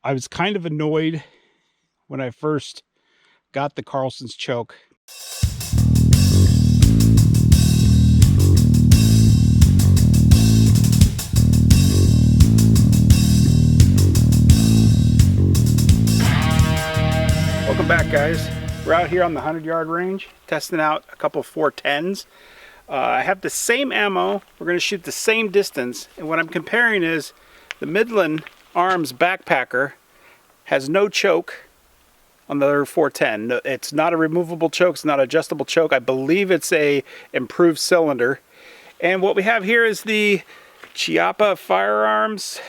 I was kind of annoyed when I first got the Carlson's choke. Welcome back, guys. We're out here on the 100-yard range testing out a couple 410s. I have the same ammo. We're going to shoot the same distance, and what I'm comparing is the Midland Arms backpacker has no choke on the other 410. It's not a removable choke, it's not an adjustable choke. I believe it's a improved cylinder. And what we have here is the Chiappa Firearms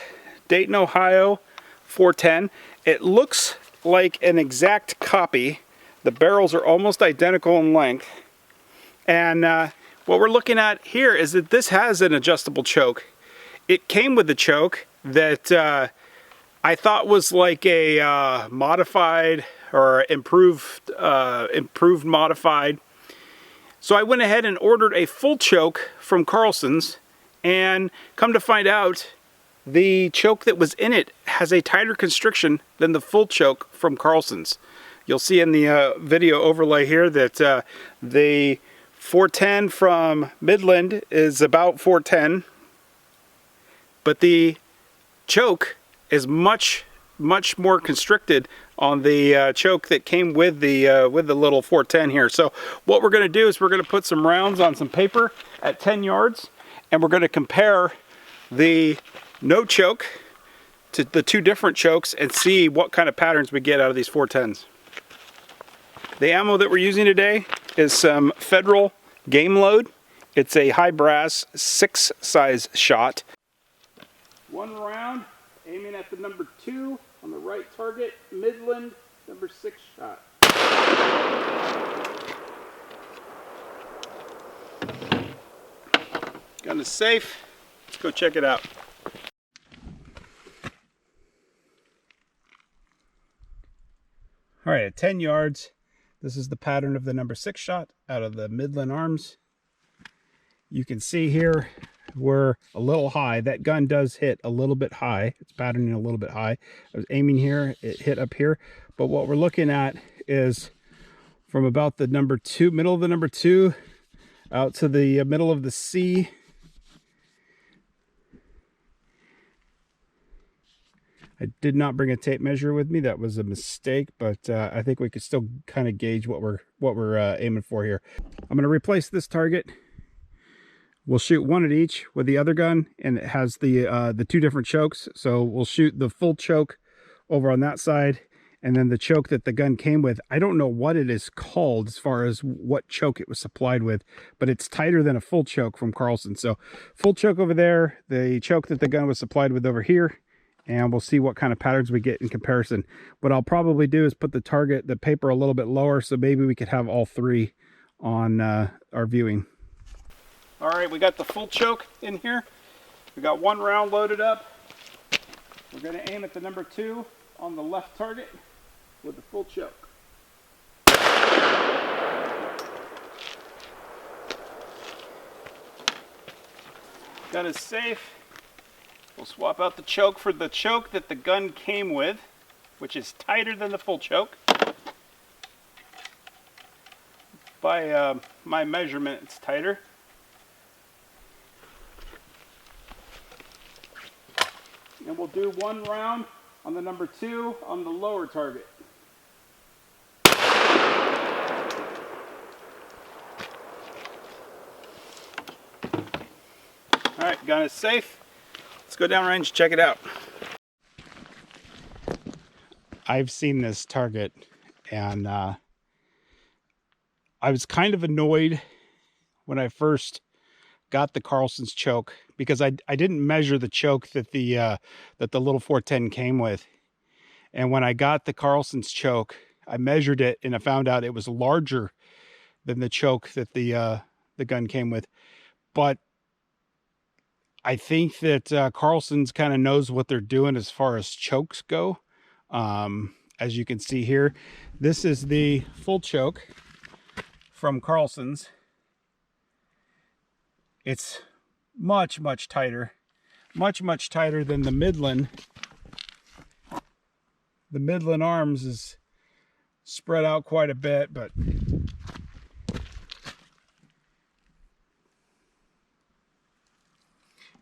Dayton, Ohio 410. It looks like an exact copy. The barrels are almost identical in length. And what we're looking at here is that this has an adjustable choke. It came with a choke that I thought was like a modified or improved modified. So I went ahead and ordered a full choke from Carlson's, and come to find out the choke that was in it has a tighter constriction than the full choke from Carlson's. You'll see in the video overlay here that the 410 from Midland is about 410, but the choke is much more constricted on the choke that came with the little 410 here. So what we're going to do is we're going to put some rounds on some paper at 10 yards, and we're going to compare the no choke to the two different chokes and see what kind of patterns we get out of these 410s. The ammo that we're using today is some Federal Game Load. It's a high brass 6 size shot. One round aiming at the number 2 on the right target, Midland number 6 shot. Gun is safe. Let's go check it out. All right, at 10 yards, this is the pattern of the number 6 shot out of the Midland Arms. You can see here we're a little high. That gun does hit a little bit high. It's patterning a little bit high. I was aiming here, it hit up here. But what we're looking at is from about the number 2, middle of the number 2, out to the middle of the C. I did not bring a tape measure with me. That was a mistake, but I think we could still kind of gauge what we're aiming for here. I'm going to replace this target. We'll shoot one at each with the other gun, and it has the two different chokes. So we'll shoot the full choke over on that side, and then the choke that the gun came with. I don't know what it is called as far as what choke it was supplied with, but it's tighter than a full choke from Carlson. So full choke over there, the choke that the gun was supplied with over here, and we'll see what kind of patterns we get in comparison. What I'll probably do is put the paper a little bit lower, so maybe we could have all three on our viewing. All right, we got the full choke in here. We got one round loaded up. We're going to aim at the number 2 on the left target with the full choke. Gun is safe. We'll swap out the choke for the choke that the gun came with, which is tighter than the full choke. By my measurement, it's tighter. And we'll do one round on the number 2 on the lower target. All right, gun is safe. Let's go downrange and check it out. I've seen this target, and I was kind of annoyed when I first got the Carlson's choke, because I didn't measure the choke that the little 410 came with. And when I got the Carlson's choke, I measured it and I found out it was larger than the choke that the gun came with. But I think that Carlson's kind of knows what they're doing as far as chokes go. As you can see here, this is the full choke from Carlson's. It's much tighter, much tighter than the Midland the Midland arms is spread out quite a bit, but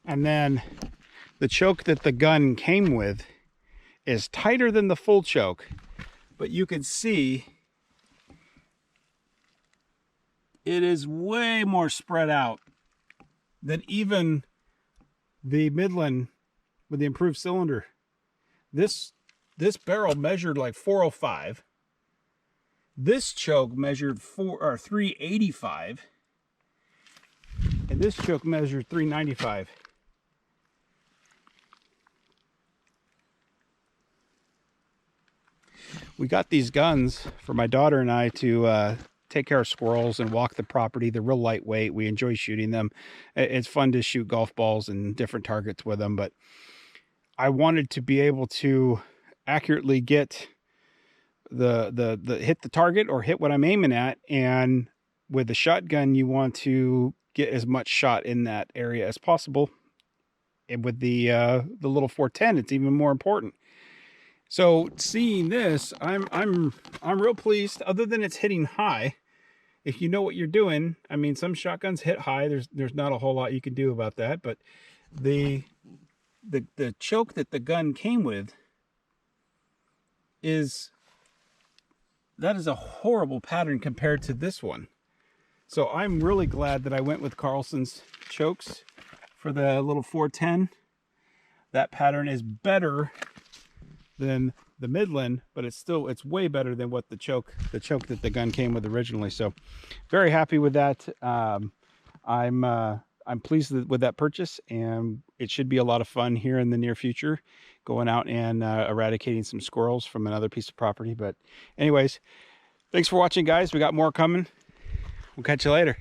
and then the choke that the gun came with is tighter than the full choke, but you can see it is way more spread out than even the Midland with the improved cylinder. This barrel measured like 405. This choke measured 385, and this choke measured 395. We got these guns for my daughter and I to take care of squirrels and walk the property. They're real lightweight. We enjoy shooting them. It's fun to shoot golf balls and different targets with them, but I wanted to be able to accurately get the hit the target or hit what I'm aiming at. And with the shotgun, you want to get as much shot in that area as possible. And with the little 410, it's even more important. So seeing this, I'm real pleased. Other than it's hitting high, if you know what you're doing, I mean, some shotguns hit high. There's not a whole lot you can do about that. But the choke that the gun came with is a horrible pattern compared to this one. So I'm really glad that I went with Carlson's chokes for the little 410. That pattern is better than the Midland, but it's way better than what the choke that the gun came with originally. So very happy with that. I'm pleased with that purchase, and it should be a lot of fun here in the near future, going out and eradicating some squirrels from another piece of property. But anyways, thanks for watching, guys. We got more coming. We'll catch you later.